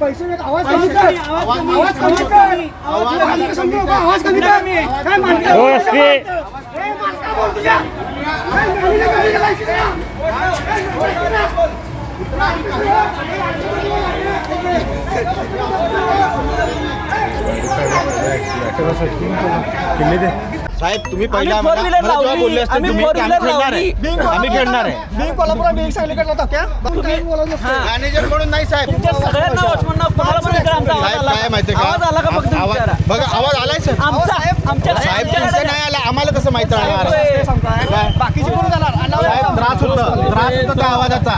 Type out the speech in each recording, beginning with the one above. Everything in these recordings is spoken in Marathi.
पैसे देत आवाज कमी कर, आवाज कमी कर, आवाज कमी कर, आवाज कमी कर. काय मानकर बोल तुझ्या साहेब तुम्ही पहिला मला जेव्हा बोलले असते तुम्ही की आम्ही खेळणार आहे, आम्ही खेळणार आहे. मी कोल्हापूर बिंग सांगितलं होतं क्या मॅनेजर म्हणून नाही साहेब. सगळ्यांना वॉचमनला तुम्हाला पण इकडे आमचा आवाज साहेब आला काय माहितीये आवाज आला का फक्त का आवाज विचारा. बघा आवाज आलाय सर. आमचा आमच्या साहेब तुमचं नाही आला आम्हाला कसं माहित राहणार काय? बाकीचे कोण जाणार साहेब त्रास होतो त्या आवाजाचा.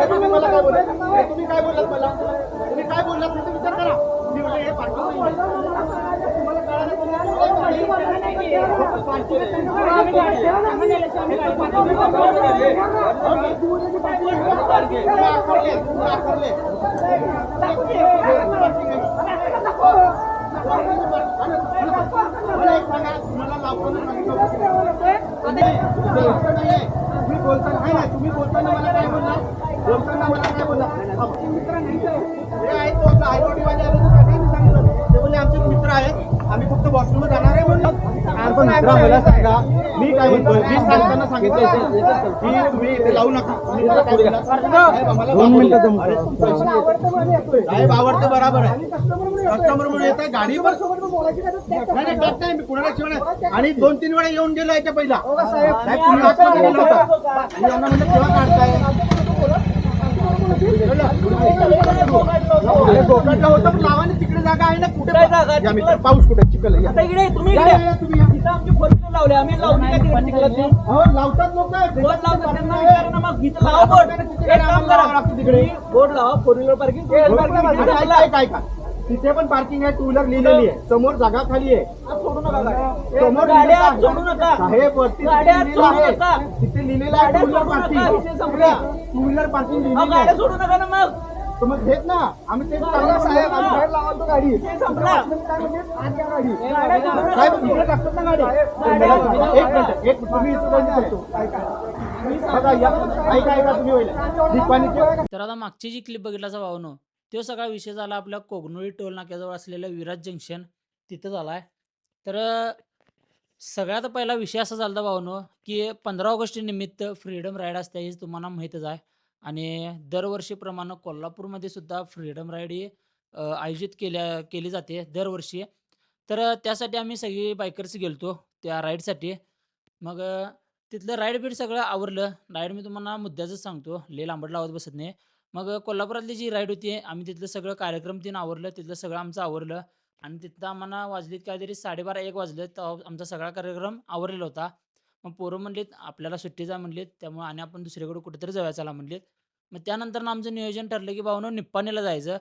तुम्ही मला काय बोललात? तुम्ही काय बोललात मला? तुम्ही काय बोललात त्याचा विचार करा. मी म्हटलं हे पाठवून नाही. तुम्हाला कळालं का तुम्ही बोलताना आहे ना तुम्ही बोलताना मला काय बोलला बोलताना मला काय बोलला आमचे मित्र नाही हे आहेत तो आपला हायकोर्टीवाले आले तर त्यांनी सांगितलं ते बोलले आमचे मित्र आहेत आम्ही फक्त वॉशरूमला जाणार आहे म्हणलं. मी काय म्हणतोय मी सांगताना सांगितलं की तुम्ही इथे लावू नका. तुम्ही मला काय बोलला? साहेब आम्हाला साहेब आवडतं बरोबर आहे कस्टमर म्हणून येत आहे गाडीवर नाही त्यात नाही मी कुणाला शिवणार आणि 2-3 वेळा येऊन गेलो याच्या पहिला साहेब तुम्ही आतमध्ये गेला होता आणि यांना म्हणलं केव्हा काढताय गोकाटला होतं पण लावाने तिकडे जागा आहे ना कुठे पाऊस कुठे चिखल आता इकडे तुम्ही इकडे इथं आमचे फोर व्हीलर लावले आम्ही लावली का तिकडे चिखलात ते? लावतात लोक बोर्ड लावतात त्यांना विचारा ना मग इथं लावा बोर्ड. एक काम करा तिकडे बोर्ड लावा फोर व्हीलर पार्किंग काय का तिथे पण पार्किंग आहे 2 व्हीलर लिहिलेली आहे समोर जागा खाली आहे सोडू नका गाड्या. समोर गाड्या आत सोडू नका साहेब वरती गाड्या आत लिहिलेलं सोडू आहे नका. तिथे लिहिलेलं आहे 2 व्हीलर पार्किंग विषय संपला. 2 व्हीलर पार्किंग अहो, लिहिलेली गाड्या आहे सोडू नका ना मग तर मग हेच ना आम्ही तेच सांगणार साहेब आम्ही बाहेर लावाल तो गाडी विषय संपला. काय म्हणजे आत घ्या गाडी गाड्या सोडू नका. साहेब इकडे टाकतात ना गाडी एक मिनिट तुम्ही इथं जाऊन करतो बघा ऐका तुम्ही होईल दीपानीचे तर आता मागची जी क्लिप बघितल्याचा भावनो तो सगळा विषय झाला आपल्या कोगनोळी टोल नाक्याजवळ असलेलं विराज जंक्शन तिथं झाला आहे. तर सगळ्यात पहिला विषय असा झाला भावनो की 15 ऑगस्ट निमित्त फ्रीडम राईड असते हे तुम्हाला माहीतच आहे आणि दरवर्षीप्रमाणे कोल्हापूरमध्ये सुद्धा फ्रीडम राईड ही आयोजित केली जाते दरवर्षी. तर त्यासाठी आम्ही सगळी बायकर्स गेलतो त्या राईडसाठी. मग तिथलं राईड बीड सगळं आवरलं. राईड मी तुम्हाला मुद्द्याचंच सांगतो लय लांबट लावत बसत नाही. मग कोल्हापुरातली जी राईड होती आम्ही तिथलं सगळं कार्यक्रम तीन आवरलं तिथलं सगळं आमचं आवरलं आणि तिथं आम्हाला वाजलीत काहीतरी 12:30-1 वाजले तर आमचा सगळा कार्यक्रम आवरलेला होता. मग पोरं म्हणलीत आपल्याला सुट्टी जा म्हणलीत त्यामुळे आणि आपण दुसरीकडे कुठेतरी जाऊया चला म्हणलीत. मग त्यानंतर आमचं नियोजन ठरलं की भावनो निप्पाणीला जायचं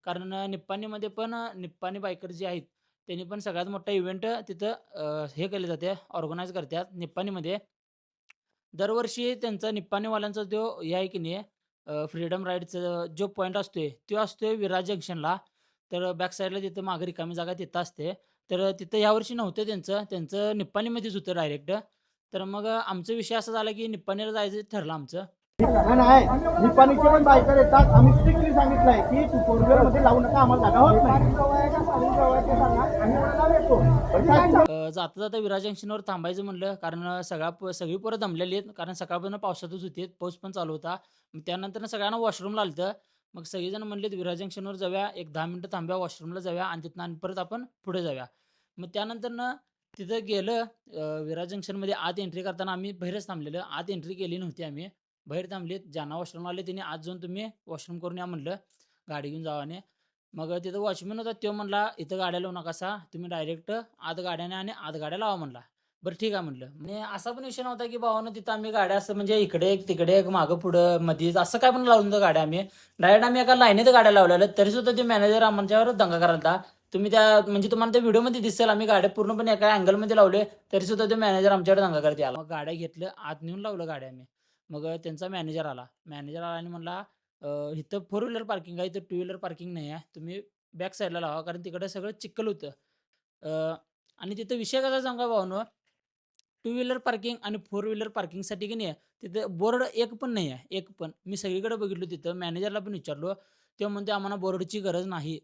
कारण निप्पाणीमध्ये पण निप्पाणी बायकर जे आहेत त्यांनी पण सगळ्यात मोठा इव्हेंट तिथं हे केले जाते ऑर्गनाईज करतात निप्पाणीमध्ये. दरवर्षी त्यांचा निप्पाणीवाल्यांचा जो हे आहे की नाही फ्रीडम राईडचा जो पॉईंट असतोय तो असतोय विराज जंक्शनला. तर बॅक साईडला तिथं मागे रिकामी जागा तिथं असते. तर तिथं यावर्षी नव्हतं त्यांचं निप्पाणीमध्येच होतं डायरेक्ट. तर मग आमचा विषय असा झाला की निप्पाणीला जायचं ठरलं आमचं. नाही निपाणीचे पण बायकर येतात आम्ही स्ट्रिक्टली सांगितलंय की तू 4 व्हीलर मध्ये लावू नका आम्हाला जागा होत नाही. जाता जाता विराज जंक्शनवर थांबायचं म्हणलं कारण सगळी पोरं दमलेली आहेत कारण सकाळपासून पावसातच होते पाऊस पण चालू होता. मग त्यानंतर सगळ्यांना वॉशरूमला आलं मग सगळेजण म्हणलेत विराज जंक्शनवर जाऊया 1-10 मिनिटं थांबूया वॉशरूमला जाऊया आणि तिथनं आणि परत आपण पुढे जाऊया. मग त्यानंतर तिथं गेलं विराज जंक्शनमध्ये आत एंट्री करताना आम्ही बाहेरच थांबलेलं आत एंट्री केली नव्हती आम्ही बाहेर थांबलीत. ज्यांना वॉशरूम आले त्यांनी आत जाऊन तुम्ही वॉशरूम करून या म्हणलं गाडी घेऊन जावाने. मग तिथं वॉचमॅन होता तो म्हणला इथं गाड्या लावू नका तुम्ही डायरेक्ट आत गाड्याने आणि आत गाड्या लावा म्हणला. बरं ठीक आहे म्हणलं. म्हणजे असा पण विषय नव्हता की भावानं तिथं आम्ही गाड्या असं म्हणजे इकडे एक तिकडे एक मागं पुढं मध्येच असं काय पण लावून तर गाड्या आम्ही डायरेक्ट आम्ही एका लाईनीत गाड्या लावलेल्या तरी सुद्धा ते मॅनेजर आमच्यावर दंगा करायला. तुम्ही त्या म्हणजे तुम्हाला त्या व्हिडिओमध्ये दिसेल आम्ही गाड्या पूर्णपणे एका अँगलमध्ये लावले तरी सुद्धा ते मॅनेजर आमच्यावर दंगा करते आला. मग गाड्या घेतलं आत नेऊन लावलं गाड्या आम्ही. मग त्यांचा मॅनेजर आला आणि म्हणला इथं 4 व्हीलर पार्किंग आहे इथं 2 व्हीलर पार्किंग नाही आहे तुम्ही बॅक साईडला लावा कारण तिकडे सगळं चिखल होतं. आणि तिथं विषय कसा सांगा भावनो टू व्हीलर पार्किंग आणि फोर व्हीलर पार्किंगसाठी की नाही तिथं बोर्ड एक पण नाही आहे, एक पण. मी सगळीकडे बघितलो तिथं मॅनेजरला पण विचारलो. ते म्हणते आम्हाला बोर्डची गरज नाही.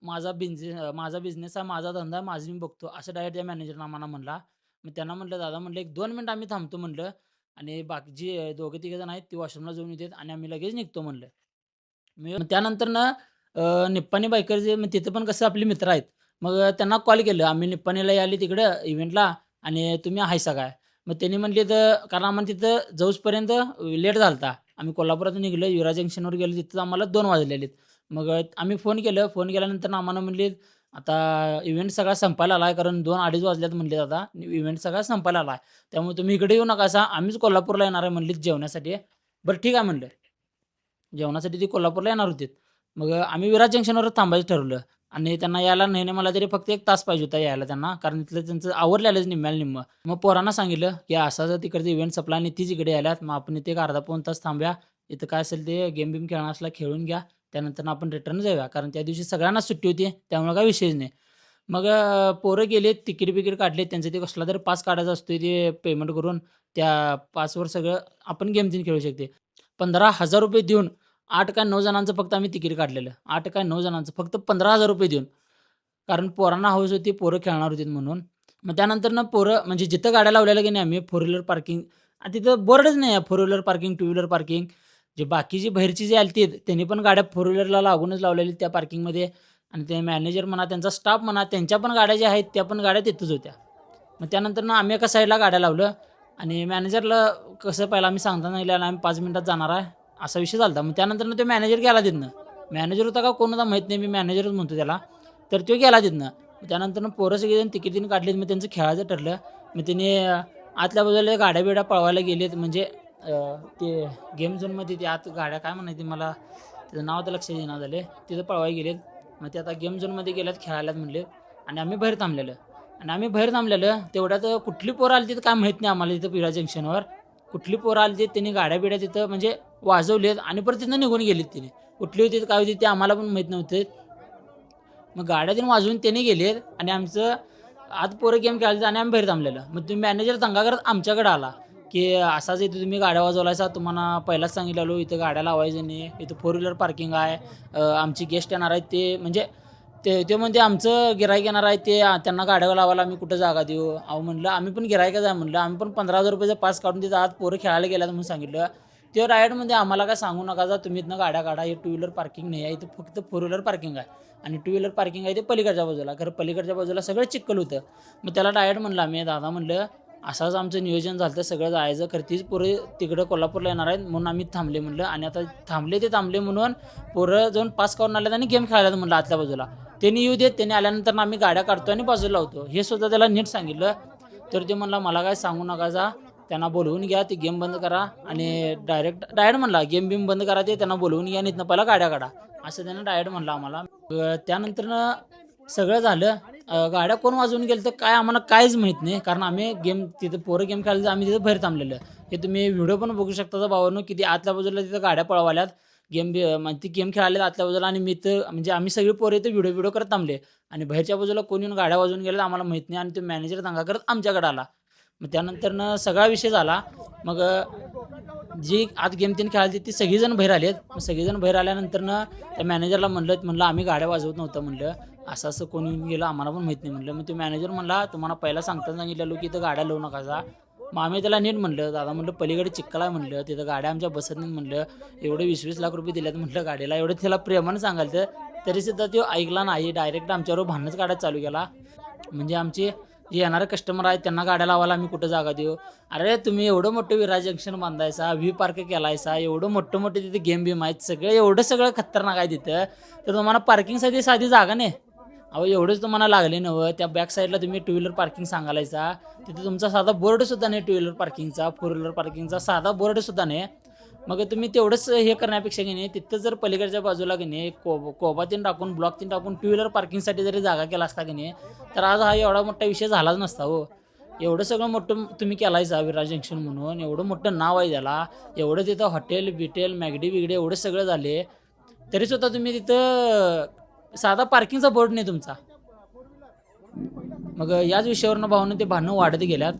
माझा बिझनेस आहे, माझा धंदा आहे, माझं मी बघतो. असं डायरेक्ट त्या मॅनेजरनं आम्हाला म्हणला. मग त्यांना म्हटलं, "दादा," म्हटलं, "1-2 मिनिटं आम्ही थांबतो," म्हटलं, "आणि बाकीचे दोघे-तिघे जण आहेत, ते वॉशरूमला जाऊन येतात आणि आम्ही लगेच निघतो," म्हणलं. मग त्यानंतर ना निप्पाणी बायकर जे मग तिथं पण कसं आपले मित्र आहेत. मग त्यांना कॉल केलं, "आम्ही निप्पाणीला यायले तिकडं इव्हेंटला आणि तुम्ही आहेसा काय?" मग त्यांनी म्हटले तर कारण आम्हाला तिथं जाऊसपर्यंत लेट झाला होता. आम्ही कोल्हापुरातून निघालो, विरार जंक्शनवर गेलो, तिथं आम्हाला 2 वाजलेले. मग आम्ही फोन केलं. फोन केल्यानंतर आम्हाला म्हणले, "आता इव्हेंट सगळा संपायला आला आहे, कारण 2-2:30 वाजल्यात म्हणले आता इव्हेंट सगळा संपायला आला आहे. त्यामुळे तुम्ही इकडे येऊ नकासा. आम्हीच कोल्हापूरला येणार आहे," म्हणलीत जेवण्यासाठी. बरं ठीक आहे म्हणलं. जेवणासाठी ते कोल्हापूरला येणार होते. मग आम्ही विरार जंक्शनवर थांबायचं ठरवलं आणि त्यांना यायला नाही मला तरी फक्त 1 तास पाहिजे होता यायला त्यांना. कारण तिथलं त्यांचं आवरलेलंच निम्म्याला निम्मं. मग पोरांना सांगितलं, की असा तिकडचा इव्हेंट संपला आणि तीच इकडे आल्यात. मग आपण इथे एक अर्धा-पाऊण तास थांबूया. इथं काय असेल ते गेम-बिम खेळणार असला खेळून घ्या. त्यानंतर आपण रिटर्न जाऊया. कारण त्या दिवशी सगळ्यांनाच सुट्टी होती. त्यामुळे काही विषयच नाही. मग पोरं गेलेत, तिकीट-बिकीट काढले. त्यांचं ते कसला तरी पास काढायचा असतोय ते पेमेंट करून. त्या पासवर सगळं आपण गेम-तेन खेळू शकते. ₹15,000 देऊन 8 का 9 जणांचं फक्त आम्ही तिकीट काढलेलं. 8 का 9 जणांचं फक्त ₹15,000 देऊन. कारण पोरांना हौस होती, पोरं खेळणार होतीत म्हणून. मग त्यानंतरनं पोरं म्हणजे जिथं गाड्या लावलेल्या की नाही आम्ही फोर व्हीलर पार्किंग तिथं बोर्डच नाही आहे four wheeler parking, two wheeler parking. जे बाकीची बाहेरची जी आलती त्यांनी पण गाड्या फोर व्हीलरला लागूनच लावलेल्या त्या पार्किंगमध्ये आणि ते मॅनेजर म्हणा, त्यांचा स्टाफ म्हणा, त्यांच्या पण गाड्या ज्या आहेत त्या पण गाड्या तिथंच होत्या. मग त्यानंतरनं आम्ही एका साईडला गाड्या लावलं आणि मॅनेजरला कसं पहिला आम्ही सांगताना सांगितलेलं आम्ही 5 मिनिटात जाणार आहे, असा विषय झाला होता. मग त्यानंतरनं तो मॅनेजर गेला तिथनं. मॅनेजर होता का कोण होता माहीत नाही, मी मॅनेजरच म्हणतो त्याला. तर तो गेला तिथनं. मग त्यानंतरनं पोरं सगळेजण तिकीट काढलीत. मग त्यांचं खेळायचं ठरलं. मग त्यांनी आतल्या बाजूला गाड्या-बिड्या पळवायला गेलेत म्हणजे ते गेम झोनमध्ये ते आत गाड्या काय म्हणायची मला त्याचं नाव तर लक्षात येईना झाले. तिथं पळवायला गेलेत. मग ते आता गेम झोनमध्ये गेल्यात खेळायलात म्हणले आणि आम्ही बाहेर थांबलेलं. आणि आम्ही बाहेर थांबलेलं तेवढ्यात कुठली पोरं आली तिथं काय माहीत नाही आम्हाला तिथं विरार जंक्शनवर. कुठली पोरं आली त्यांनी गाड्या-बिड्या तिथं म्हणजे वाजवलेत आणि परत तिथनं निघून गेलीत तिने. कुठली होती काय होती ते आम्हाला पण माहीत नव्हते. मग गाड्या देऊन वाजवून त्याने गेलेत आणि आमचं आत पोरं गेम खेळायचं आणि आम्ही बाहेर थांबलेलं. मग तुम्ही मॅनेजर दंगा करत आमच्याकडे आला, की असाच इथं तुम्ही गाड्या वाजवलायचा, तुम्हाला पहिलाच सांगितलेलो इथं गाड्या लावायचं नाही, इथं फोर व्हीलर पार्किंग आहे, आमची गेस्ट येणार आहेत ते म्हणजे ते म्हणते आमचं गिराईक येणार आहे ते त्यांना गाड्या लावायला आम्ही कुठं जागा देऊ. अहो म्हणलं आम्ही पण गिराईकच आहे म्हणलं, आम्ही पण ₹15,000 पास काढून तिथं आत पोरं खेळायला गेल्यात म्हणून सांगितलं. ते डायरेक्टमध्ये आम्हाला काय सांगू नका जा तुम्ही इथनं गाड्या काढा, हे टू व्हीलर पार्किंग नाही आहे, इथं फक्त फोर व्हीलर पार्किंग आहे आणि टू व्हीलर पार्किंग आहे ते पलीकडच्या बाजूला. खरं पलीकडच्या बाजूला सगळं चिखल होतं. मग त्याला डायरेक्ट म्हणलं आम्ही, दादा म्हणलं असंच आमचं नियोजन झालं होतं सगळं जायचं, खरं तीच पोरं तिकडं कोल्हापूरला येणार आहेत म्हणून आम्ही थांबले म्हणलं आणि आता थांबले म्हणून पोरं जाऊन पास काढून आल्यात आणि गेम खेळायला म्हणलं आतल्या बाजूला. त्यांनी येऊ देत, त्यांनी आल्यानंतर आम्ही गाड्या काढतो आणि बाजूला लावतो हे सुद्धा त्याला नीट सांगितलं. तर ते म्हणला मला काय सांगू नका जा, त्यांना बोलवून घ्या, ते गेम बंद करा आणि डायरेक्ट म्हणला गेम बिम बंद करा, ते त्यांना बोलवून घ्या आणि इथनं पहिला गाड्या काढा असं त्यानं डायरेक्ट म्हणलं आम्हाला. त्यानंतरनं सगळं झालं. गाड्या कोण वाजवून गेलं तर काय आम्हाला काहीच माहीत नाही, कारण आम्ही गेम तिथं पोरं गेम खेळायला आम्ही तिथं बाहेर थांबलेलं. हे तुम्ही व्हिडिओ पण बघू शकता भावांनो, किती आतल्या बाजूला तिथं गाड्या पळवाल्यात ती गेम खेळायला आतल्या बाजूला आणि मी तर म्हणजे आम्ही सगळी पोरं इथं व्हिडिओ करत थांबले आणि बाहेरच्या बाजूला कोण येऊन गाड्या वाजवून गेल्या आम्हाला माहीत नाही आणि तो मॅनेजर दंगा करत आमच्याकडे आला. मग त्यानंतरनं सगळा विषय झाला. मग जी आत गेम तीन खेळायची ती सगळीजण बाहेर आलेत. मग सगळीजण बाहेर आल्यानंतरनं त्या मॅनेजरला म्हणलं आम्ही गाड्या वाजवत नव्हतं म्हणलं, असं कोण येऊन गेलं आम्हाला पण माहीत नाही म्हणलं. मग तो मॅनेजर म्हणला तुम्हाला पहिला सांगताना सांगितलेलो की इथं गाड्या लावू नका जा. मग आम्ही त्याला नीट म्हणलं, दादा म्हणलं पलीकडे चिखल आहे म्हणलं, तिथं गाड्या आमच्या बसत नाही म्हणलं, एवढे 20-20 लाख रुपये दिलेत म्हटलं गाडीला, एवढं त्याला प्रेमानं सांगायचं तरीसुद्धा तो ऐकला नाही. डायरेक्ट आमच्यावर भांडणच काढायला चालू केला. म्हणजे आमचे जे येणारे कस्टमर आहेत त्यांना गाड्या लावायला आम्ही कुठं जागा देऊ. अरे तुम्ही एवढं मोठं विरार जंक्शन बांधायचा, व्ही पार्क केलायचा, एवढं मोठं तिथे गेम बिम आहेत, सगळं खतरनाक आहे तिथं, तर तुम्हाला पार्किंगसाठी साधी जागा नाही. अहो एवढंच तुम्हाला लागले नव्हतं. त्या बॅक साईडला तुम्ही टू व्हीलर पार्किंग सांगायचा, तिथे तुमचा साधा बोर्डसुद्धा नाही टू व्हीलर पार्किंगचा, फोर व्हीलर पार्किंगचा साधा बोर्डसुद्धा नाही. मग तुम्ही तेवढंच हे करण्यापेक्षा की नाही तिथं जर पलीकडच्या बाजूला की नाही कोबातीन टाकून ब्लॉकतीन टाकून टू व्हीलर पार्किंगसाठी जरी जागा केला असता की नाही तर आज हा एवढा मोठा विषय झालाच नसता. हो एवढं सगळं मोठं तुम्ही केलायचा विरार जंक्शन म्हणून, एवढं मोठं नाव आहे त्याला, एवढं तिथं हॉटेल बिटेल मॅगडी बिगडी एवढं सगळं झाले तरीसुद्धा तुम्ही तिथं साधा पार्किंगचा बोर्ड नाही तुमचा. मग याच विषयावरनं भावनं ते भांडणं वाढत गेल्यात.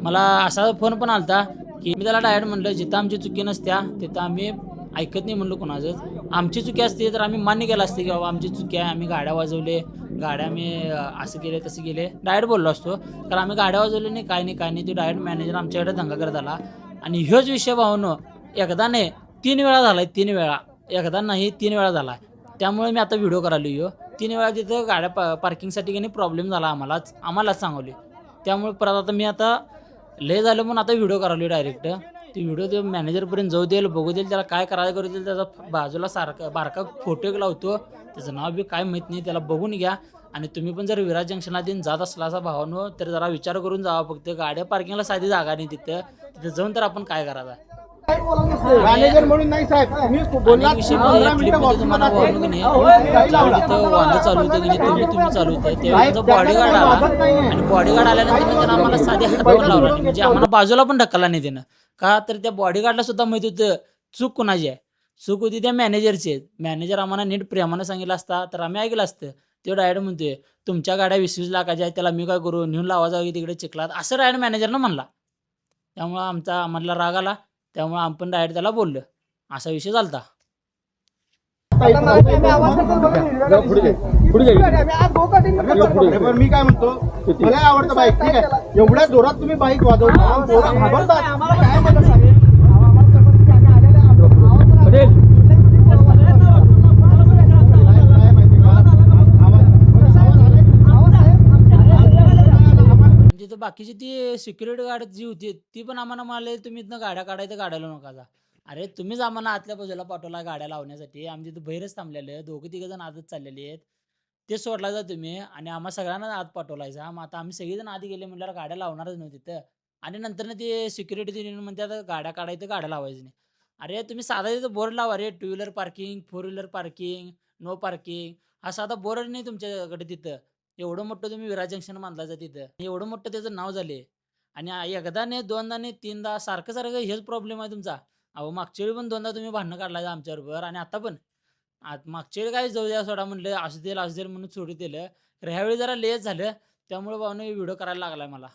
मला असा फोन पण आलता की मी त्याला डायरेक्ट म्हणलं जिथं आमची चुकी नसत्या तिथं आम्ही ऐकत नाही म्हणलो कोणाचंच. आमची चुकी असते तर आम्ही मान्य केलं असते की बाबा आमची चुकी आहे, आम्ही गाड्या वाजवले, गाड्या आम्ही असं केले तसं केले डायरेक्ट बोललो असतो. तर आम्ही गाड्या वाजवले नाही काय नाही ते डायरेक्ट मॅनेजर आमच्याकडे दंगा करत आला. आणि ह्योच विषय भावनो एकदा नाही 3 वेळा झालाय, 3 वेळा, एकदा नाही 3 वेळा झाला. त्यामुळे मी आता व्हिडिओ करायलो ह्यो 3 वेळा तिथं गाड्या पार्किंगसाठी काही प्रॉब्लेम झाला आम्हालाच सांगवली. त्यामुळे परत आता मी आता लय झालं म्हणून आता व्हिडिओ करायलो डायरेक्ट. ते व्हिडिओ ते मॅनेजरपर्यंत जाऊ देईल, बघू देईल, त्याला काय करायला करू देईल. त्याचा बाजूला सारखा बारका फोटो एक लावतो, त्याचं नाव बी काय माहीत नाही, त्याला बघून घ्या. आणि तुम्ही पण जर विराज जंक्शनला दिन जात असला असा भावानो तर जरा विचार करून जावा. फक्त गाड्या पार्किंगला साधी जागा नाही तिथं जाऊन तर आपण काय करायचं. मॅनेजर म्हणून नाही साहेब, तुम्ही बोलला आणि विषय म्हणजे या क्लिपमध्ये तुम्हाला बोललो की नाही, ज्यावेळी तिथं वांदं चालू होतं की नाही, तुम्ही चालू होतं त्यावेळी बॉडीगार्ड आला आणि बॉडीगार्ड आल्यानंतर त्यानं आम्हाला साधी हात पण लावला नाही, म्हणजे आम्हाला बाजूला पण ढकलला नाही त्यानं. का तर त्या बॉडीगार्डला सुद्धा माहित होतं चूक कुणाची आहे. चूक होती त्या मॅनेजरची. मॅनेजर आम्हाला नीट प्रेमानं सांगितलं असता तर आम्ही ऐकलं असतं. तो डायरेक्ट म्हणतोय तुमच्या गाड्या 20-20 लाखाच्या आहेत, त्याला मी काय करू, नेऊन लावा जावी तिकडे चिखलात, असं डायरेक्ट मॅनेजरनं म्हणला. त्यामुळं आम्हाला राग आला. त्यामुळे आपण डायरेक्ट त्याला बोललो. असा विषय झालता. पण मी काय म्हणतो, मला आवडतं बाईक, ठीक आहे, एवढ्या जोरात तुम्ही बाईक वाजवता, पोरं घाबरतात. काय म्हणलं साहेब? म्हणजे तर बाकीची ती सिक्युरिटी गार्ड जी होती ती पण आम्हाला म्हणाले तुम्ही इथनं गाड्या काढायचं गाड्याला नका जा. अरे तुम्हीच आम्हाला आतल्या बाजूला पाठवला गाड्या लावण्यासाठी. आमची इथं बाहेरच थांबलेले, 2-3 जण आतच चाललेले आहेत. ते सोडला जा तुम्ही आणि आम्हा सगळ्यांना आत पाठवलायचा. मग आता आम्ही सगळेजण आधी गेले म्हटल्यावर गाड्या लावणारच नव्हती तिथं. आणि नंतर ते सिक्युरिटी म्हणतात गाड्या काढायचं गाड्या लावायचं नाही. अरे तुम्ही साधा तिथं बोर्ड लावा रे, 2 wheeler parking, 4 wheeler parking, no parking, हा साधा बोर्ड नाही तुमच्याकडे तिथं. एवढं मोठं तुम्ही विराज जंक्शन बांधलायचं तिथं, एवढं मोठं त्याचं नाव झाले. आणि एकदा नाही, दोनदा नाही, 3दा सारखं हेच प्रॉब्लेम आहे तुमचा. अहो मागच्या वेळी पण 2दा तुम्ही भांडणं काढलाय आमच्याबरोबर आणि आता पण. मागच्या वेळी काय जाऊ द्या सोडा म्हणलं, असू देईल म्हणून सोडू दिलं. तर ह्यावेळी जरा लेट झालं, त्यामुळे भावना व्हिडिओ करायला लागलाय मला.